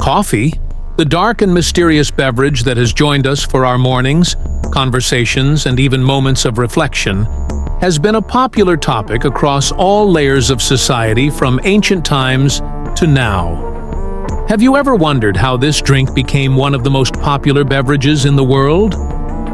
Coffee, the dark and mysterious beverage that has joined us for our mornings, conversations, and even moments of reflection, has been a popular topic across all layers of society from ancient times to now. Have you ever wondered how this drink became one of the most popular beverages in the world?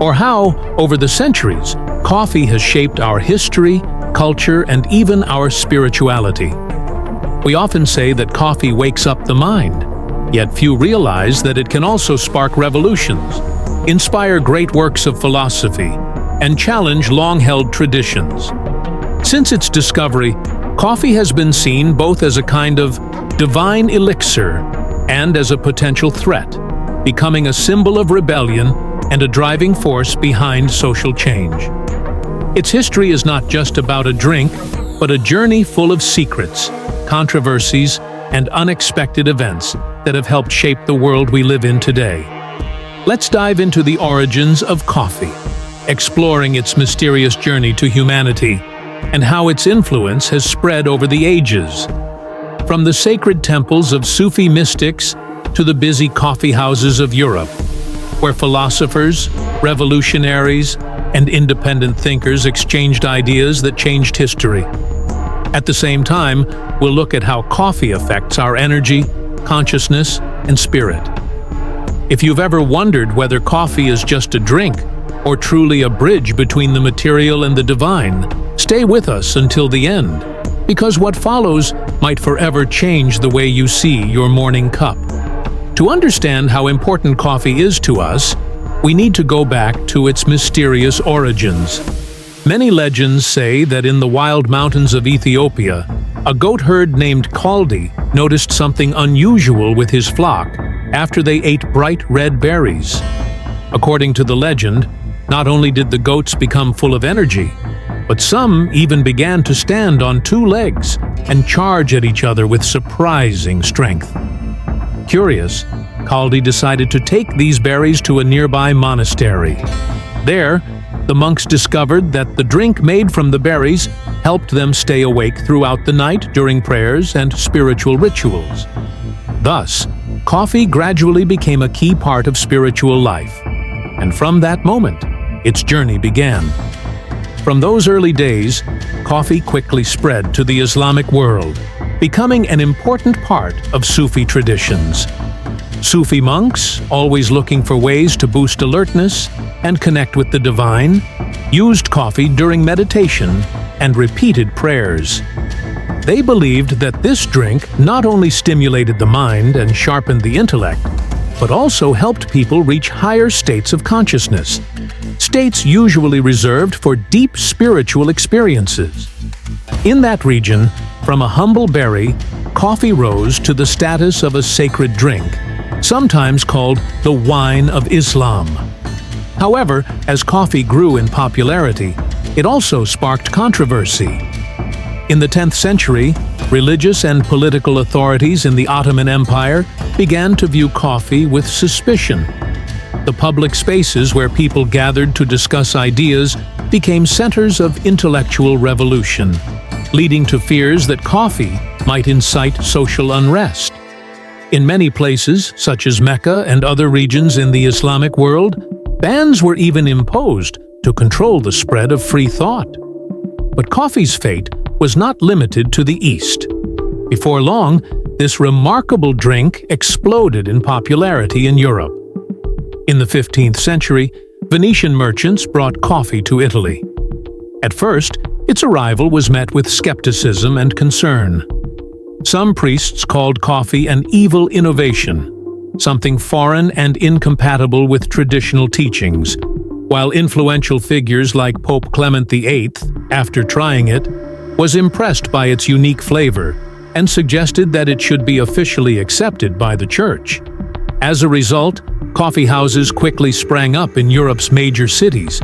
Or how, over the centuries, coffee has shaped our history, culture, and even our spirituality? We often say that coffee wakes up the mind, yet few realize that it can also spark revolutions, inspire great works of philosophy, and challenge long-held traditions. Since its discovery, coffee has been seen both as a kind of divine elixir and as a potential threat, becoming a symbol of rebellion and a driving force behind social change. Its history is not just about a drink, but a journey full of secrets, controversies, and unexpected events that have helped shape the world we live in today. Let's dive into the origins of coffee, exploring its mysterious journey to humanity and how its influence has spread over the ages. From the sacred temples of Sufi mystics to the busy coffee houses of Europe, where philosophers, revolutionaries, and independent thinkers exchanged ideas that changed history. At the same time, we'll look at how coffee affects our energy, consciousness, and spirit. If you've ever wondered whether coffee is just a drink or truly a bridge between the material and the divine, stay with us until the end, because what follows might forever change the way you see your morning cup. To understand how important coffee is to us, we need to go back to its mysterious origins. Many legends say that in the wild mountains of Ethiopia, a goat herd named Kaldi noticed something unusual with his flock after they ate bright red berries. According to the legend, not only did the goats become full of energy, but some even began to stand on two legs and charge at each other with surprising strength. Curious, Kaldi decided to take these berries to a nearby monastery. There, the monks discovered that the drink made from the berries helped them stay awake throughout the night during prayers and spiritual rituals. Thus, coffee gradually became a key part of spiritual life, and from that moment, its journey began. From those early days, coffee quickly spread to the Islamic world, becoming an important part of Sufi traditions. Sufi monks, always looking for ways to boost alertness and connect with the divine, used coffee during meditation and repeated prayers. They believed that this drink not only stimulated the mind and sharpened the intellect, but also helped people reach higher states of consciousness, states usually reserved for deep spiritual experiences. In that region, from a humble berry, coffee rose to the status of a sacred drink, sometimes called the wine of Islam. However, as coffee grew in popularity, it also sparked controversy. In the 10th century, religious and political authorities in the Ottoman Empire began to view coffee with suspicion. The public spaces where people gathered to discuss ideas became centers of intellectual revolution, leading to fears that coffee might incite social unrest. In many places, such as Mecca and other regions in the Islamic world, bans were even imposed to control the spread of free thought. But coffee's fate was not limited to the East. Before long, this remarkable drink exploded in popularity in Europe. In the 15th century, Venetian merchants brought coffee to Italy. At first, its arrival was met with skepticism and concern. Some priests called coffee an evil innovation, something foreign and incompatible with traditional teachings, while influential figures like Pope Clement VIII, after trying it, was impressed by its unique flavor and suggested that it should be officially accepted by the Church. As a result, coffee houses quickly sprang up in Europe's major cities,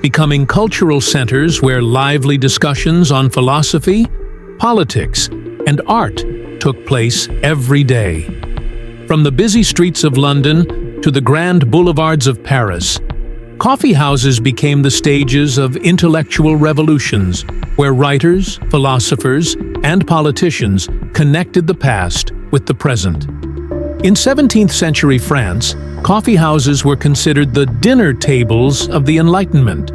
becoming cultural centers where lively discussions on philosophy, politics, and art took place every day. From the busy streets of London to the grand boulevards of Paris, coffee houses became the stages of intellectual revolutions where writers, philosophers, and politicians connected the past with the present. In 17th century France, coffee houses were considered the dinner tables of the Enlightenment,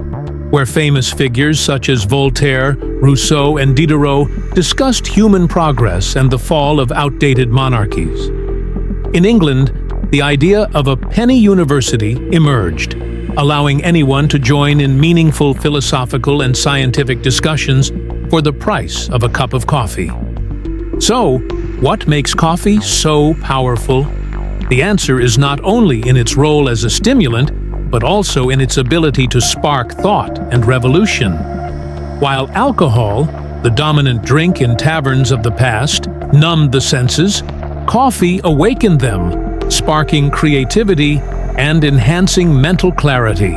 where famous figures such as Voltaire, Rousseau, and Diderot discussed human progress and the fall of outdated monarchies. In England, the idea of a penny university emerged, allowing anyone to join in meaningful philosophical and scientific discussions for the price of a cup of coffee. So, what makes coffee so powerful? The answer is not only in its role as a stimulant, but also in its ability to spark thought and revolution. While alcohol, the dominant drink in taverns of the past, numbed the senses, coffee awakened them, sparking creativity and enhancing mental clarity.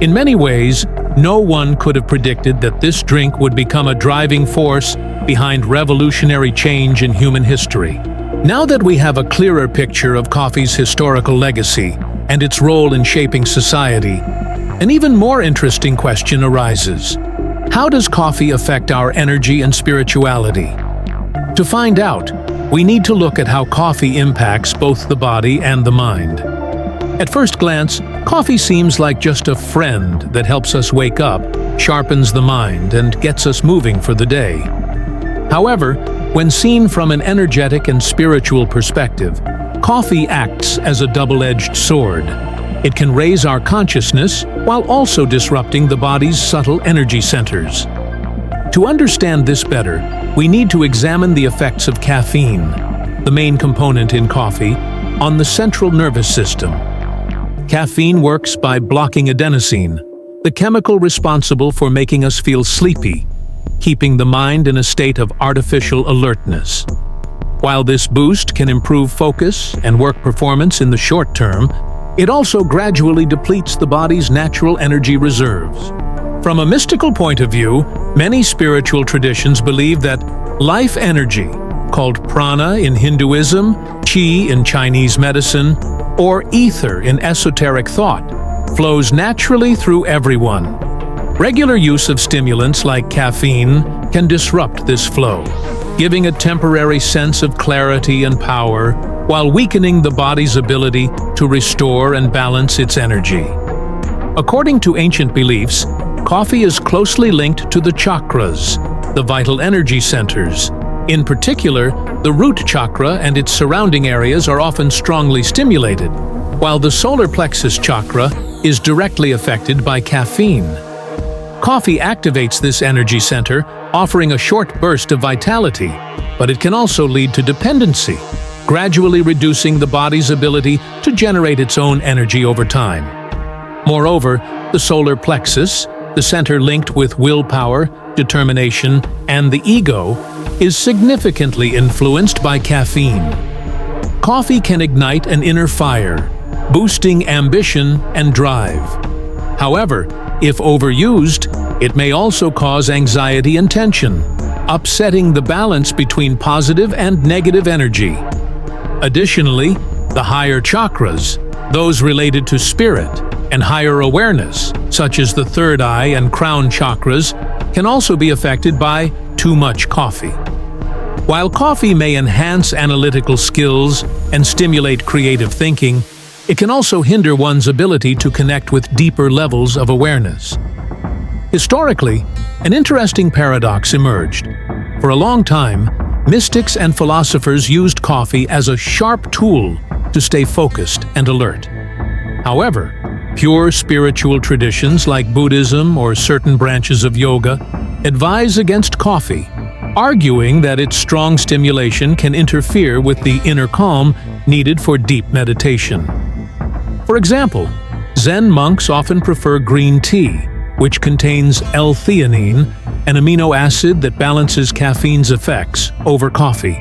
In many ways, no one could have predicted that this drink would become a driving force behind revolutionary change in human history. Now that we have a clearer picture of coffee's historical legacy and its role in shaping society, an even more interesting question arises. How does coffee affect our energy and spirituality? To find out, we need to look at how coffee impacts both the body and the mind. At first glance, coffee seems like just a friend that helps us wake up, sharpens the mind, and gets us moving for the day. However, when seen from an energetic and spiritual perspective, coffee acts as a double-edged sword. It can raise our consciousness while also disrupting the body's subtle energy centers. To understand this better, we need to examine the effects of caffeine, the main component in coffee, on the central nervous system. Caffeine works by blocking adenosine, the chemical responsible for making us feel sleepy, keeping the mind in a state of artificial alertness. While this boost can improve focus and work performance in the short term, it also gradually depletes the body's natural energy reserves. From a mystical point of view, many spiritual traditions believe that life energy, called prana in Hinduism, qi in Chinese medicine, or ether in esoteric thought, flows naturally through everyone. Regular use of stimulants like caffeine can disrupt this flow, giving a temporary sense of clarity and power while weakening the body's ability to restore and balance its energy. According to ancient beliefs, coffee is closely linked to the chakras, the vital energy centers. In particular, the root chakra and its surrounding areas are often strongly stimulated, while the solar plexus chakra is directly affected by caffeine. Coffee activates this energy center, offering a short burst of vitality, but it can also lead to dependency, gradually reducing the body's ability to generate its own energy over time. Moreover, the solar plexus, the center linked with willpower, determination, and the ego, is significantly influenced by caffeine. Coffee can ignite an inner fire, boosting ambition and drive. However, if overused, it may also cause anxiety and tension, upsetting the balance between positive and negative energy. Additionally, the higher chakras, those related to spirit and higher awareness, such as the third eye and crown chakras, can also be affected by too much coffee. While coffee may enhance analytical skills and stimulate creative thinking, it can also hinder one's ability to connect with deeper levels of awareness. Historically, an interesting paradox emerged. For a long time, mystics and philosophers used coffee as a sharp tool to stay focused and alert. However, pure spiritual traditions like Buddhism or certain branches of yoga advise against coffee, arguing that its strong stimulation can interfere with the inner calm needed for deep meditation. For example, Zen monks often prefer green tea, which contains L-theanine, an amino acid that balances caffeine's effects, over coffee.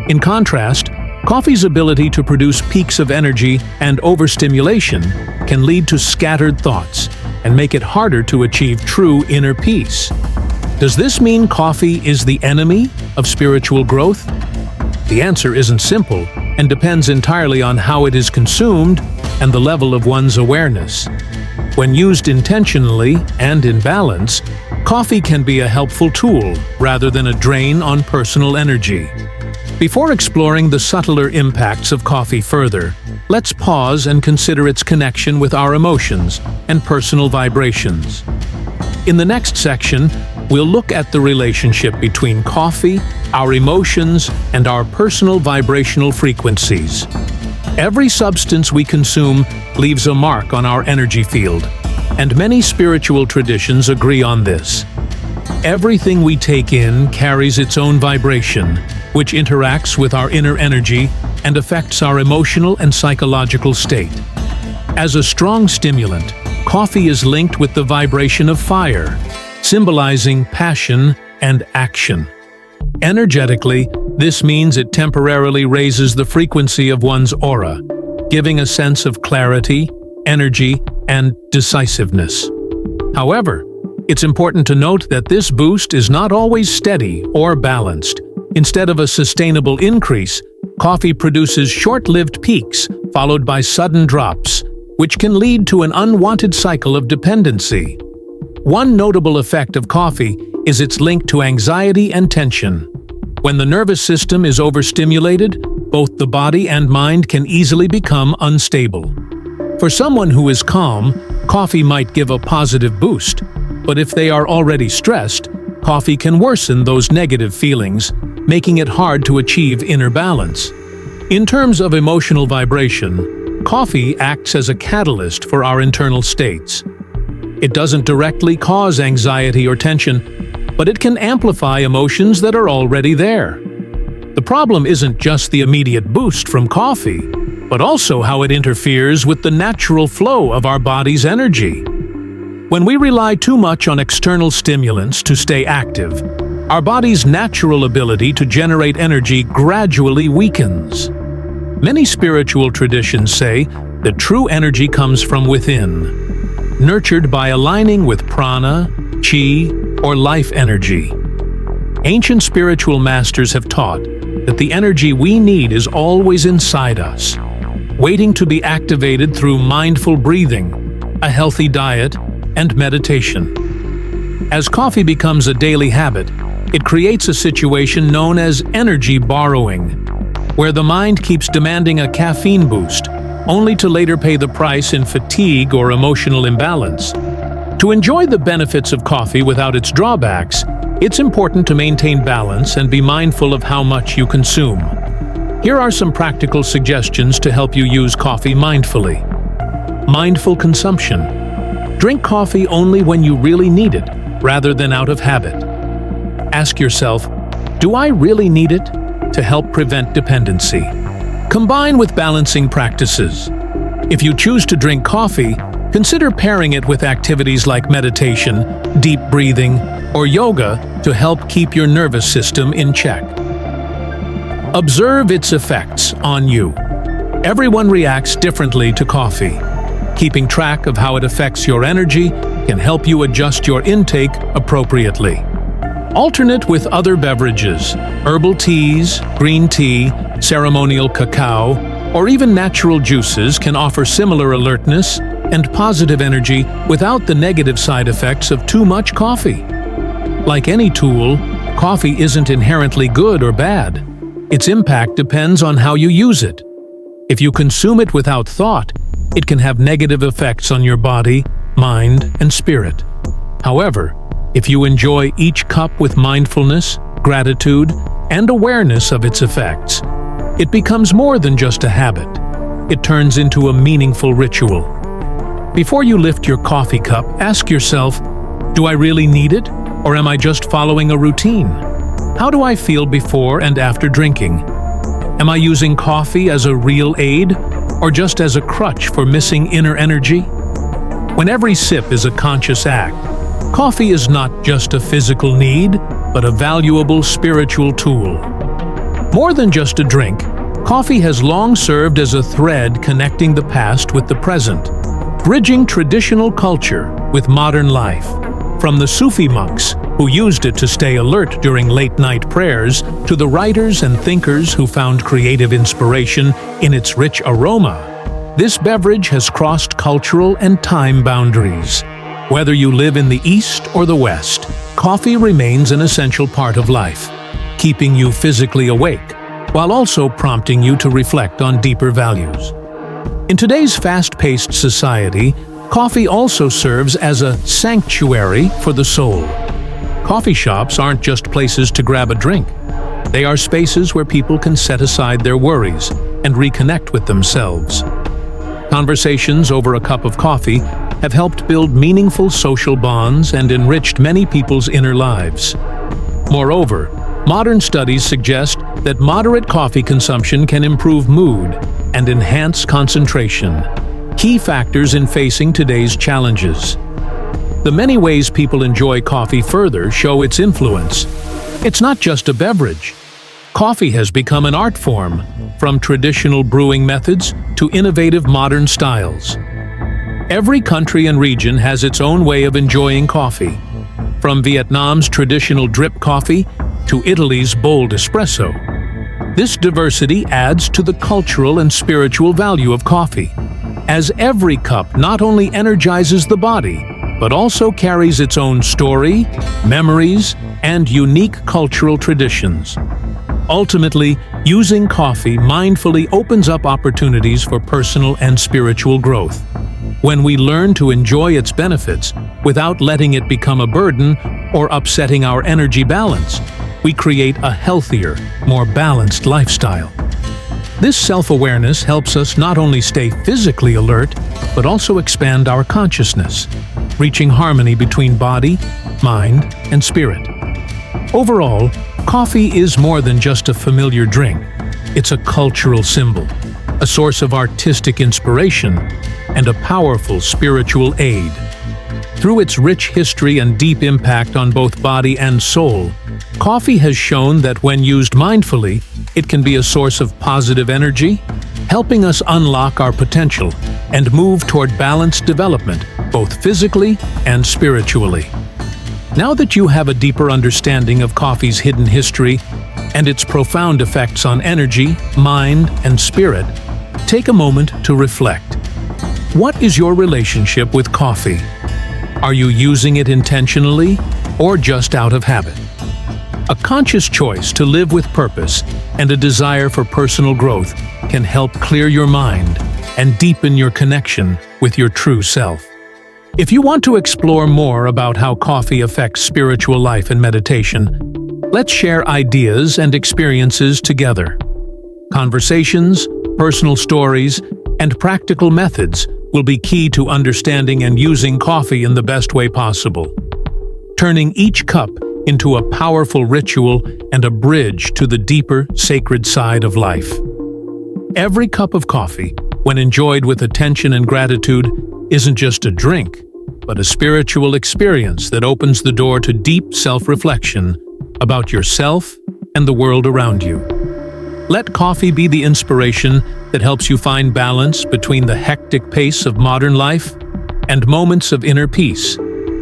In contrast, coffee's ability to produce peaks of energy and overstimulation can lead to scattered thoughts and make it harder to achieve true inner peace. Does this mean coffee is the enemy of spiritual growth? The answer isn't simple and depends entirely on how it is consumed and the level of one's awareness. When used intentionally and in balance, coffee can be a helpful tool rather than a drain on personal energy. Before exploring the subtler impacts of coffee further, let's pause and consider its connection with our emotions and personal vibrations. In the next section, we'll look at the relationship between coffee, our emotions, and our personal vibrational frequencies. Every substance we consume leaves a mark on our energy field, and many spiritual traditions agree on this. Everything we take in carries its own vibration, which interacts with our inner energy and affects our emotional and psychological state. As a strong stimulant, coffee is linked with the vibration of fire, symbolizing passion and action. Energetically, this means it temporarily raises the frequency of one's aura, giving a sense of clarity, energy, and decisiveness. However, it's important to note that this boost is not always steady or balanced. Instead of a sustainable increase, coffee produces short-lived peaks followed by sudden drops, which can lead to an unwanted cycle of dependency. One notable effect of coffee is its link to anxiety and tension. When the nervous system is overstimulated, both the body and mind can easily become unstable. For someone who is calm, coffee might give a positive boost, but if they are already stressed, coffee can worsen those negative feelings, making it hard to achieve inner balance. In terms of emotional vibration, coffee acts as a catalyst for our internal states. It doesn't directly cause anxiety or tension, but it can amplify emotions that are already there. The problem isn't just the immediate boost from coffee, but also how it interferes with the natural flow of our body's energy. When we rely too much on external stimulants to stay active, our body's natural ability to generate energy gradually weakens. Many spiritual traditions say that true energy comes from within, nurtured by aligning with prana, chi, or life energy. Ancient spiritual masters have taught that the energy we need is always inside us, waiting to be activated through mindful breathing, a healthy diet, and meditation. As coffee becomes a daily habit, it creates a situation known as energy borrowing, where the mind keeps demanding a caffeine boost, only to later pay the price in fatigue or emotional imbalance. To enjoy the benefits of coffee without its drawbacks, it's important to maintain balance and be mindful of how much you consume. Here are some practical suggestions to help you use coffee mindfully. Mindful consumption. Drink coffee only when you really need it, rather than out of habit. Ask yourself, do I really need it? To help prevent dependency. Combine with balancing practices. If you choose to drink coffee, consider pairing it with activities like meditation, deep breathing, or yoga to help keep your nervous system in check. Observe its effects on you. Everyone reacts differently to coffee. Keeping track of how it affects your energy can help you adjust your intake appropriately. Alternate with other beverages, herbal teas, green tea, ceremonial cacao, or even natural juices can offer similar alertness and positive energy without the negative side effects of too much coffee. Like any tool, coffee isn't inherently good or bad. Its impact depends on how you use it. If you consume it without thought, it can have negative effects on your body, mind, and spirit. However, if you enjoy each cup with mindfulness, gratitude, and awareness of its effects, it becomes more than just a habit. It turns into a meaningful ritual. Before you lift your coffee cup, ask yourself, do I really need it, or am I just following a routine? How do I feel before and after drinking? Am I using coffee as a real aid, or just as a crutch for missing inner energy? When every sip is a conscious act, coffee is not just a physical need, but a valuable spiritual tool. More than just a drink, coffee has long served as a thread connecting the past with the present, bridging traditional culture with modern life. From the Sufi monks, who used it to stay alert during late-night prayers, to the writers and thinkers who found creative inspiration in its rich aroma, this beverage has crossed cultural and time boundaries. Whether you live in the East or the West, coffee remains an essential part of life, keeping you physically awake, while also prompting you to reflect on deeper values. In today's fast-paced society, coffee also serves as a sanctuary for the soul. Coffee shops aren't just places to grab a drink. They are spaces where people can set aside their worries and reconnect with themselves. Conversations over a cup of coffee have helped build meaningful social bonds and enriched many people's inner lives. Moreover, modern studies suggest that moderate coffee consumption can improve mood and enhance concentration, key factors in facing today's challenges. The many ways people enjoy coffee further show its influence. It's not just a beverage. Coffee has become an art form, from traditional brewing methods to innovative modern styles. Every country and region has its own way of enjoying coffee, from Vietnam's traditional drip coffee to Italy's bold espresso. This diversity adds to the cultural and spiritual value of coffee, as every cup not only energizes the body, but also carries its own story, memories, and unique cultural traditions. Ultimately, using coffee mindfully opens up opportunities for personal and spiritual growth. When we learn to enjoy its benefits without letting it become a burden or upsetting our energy balance, we create a healthier, more balanced lifestyle. This self-awareness helps us not only stay physically alert, but also expand our consciousness, reaching harmony between body, mind, and spirit. Overall, coffee is more than just a familiar drink. It's a cultural symbol, a source of artistic inspiration, and a powerful spiritual aid. Through its rich history and deep impact on both body and soul, coffee has shown that when used mindfully, it can be a source of positive energy, helping us unlock our potential and move toward balanced development, both physically and spiritually. Now that you have a deeper understanding of coffee's hidden history and its profound effects on energy, mind, and spirit, take a moment to reflect. What is your relationship with coffee? Are you using it intentionally or just out of habit? A conscious choice to live with purpose and a desire for personal growth can help clear your mind and deepen your connection with your true self. If you want to explore more about how coffee affects spiritual life and meditation, let's share ideas and experiences together. Conversations, personal stories, and practical methods will be key to understanding and using coffee in the best way possible, turning each cup into a powerful ritual and a bridge to the deeper, sacred side of life. Every cup of coffee, when enjoyed with attention and gratitude, isn't just a drink, but a spiritual experience that opens the door to deep self-reflection about yourself and the world around you. Let coffee be the inspiration that helps you find balance between the hectic pace of modern life and moments of inner peace,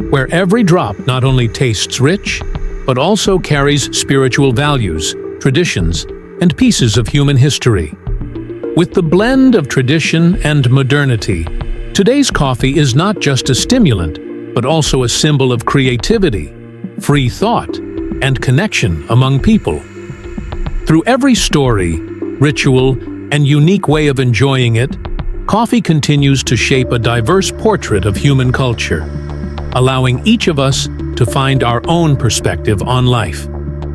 where every drop not only tastes rich, but also carries spiritual values, traditions, and pieces of human history. With the blend of tradition and modernity, today's coffee is not just a stimulant, but also a symbol of creativity, free thought, and connection among people. Through every story, ritual, and unique way of enjoying it, coffee continues to shape a diverse portrait of human culture, allowing each of us to find our own perspective on life.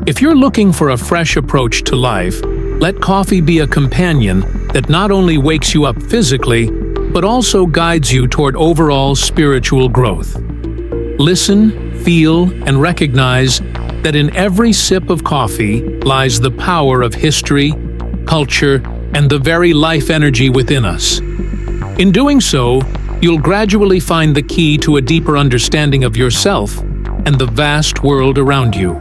If you're looking for a fresh approach to life, let coffee be a companion that not only wakes you up physically, but also guides you toward overall spiritual growth. Listen, feel, and recognize that in every sip of coffee lies the power of history, culture, and the very life energy within us. In doing so, you'll gradually find the key to a deeper understanding of yourself and the vast world around you.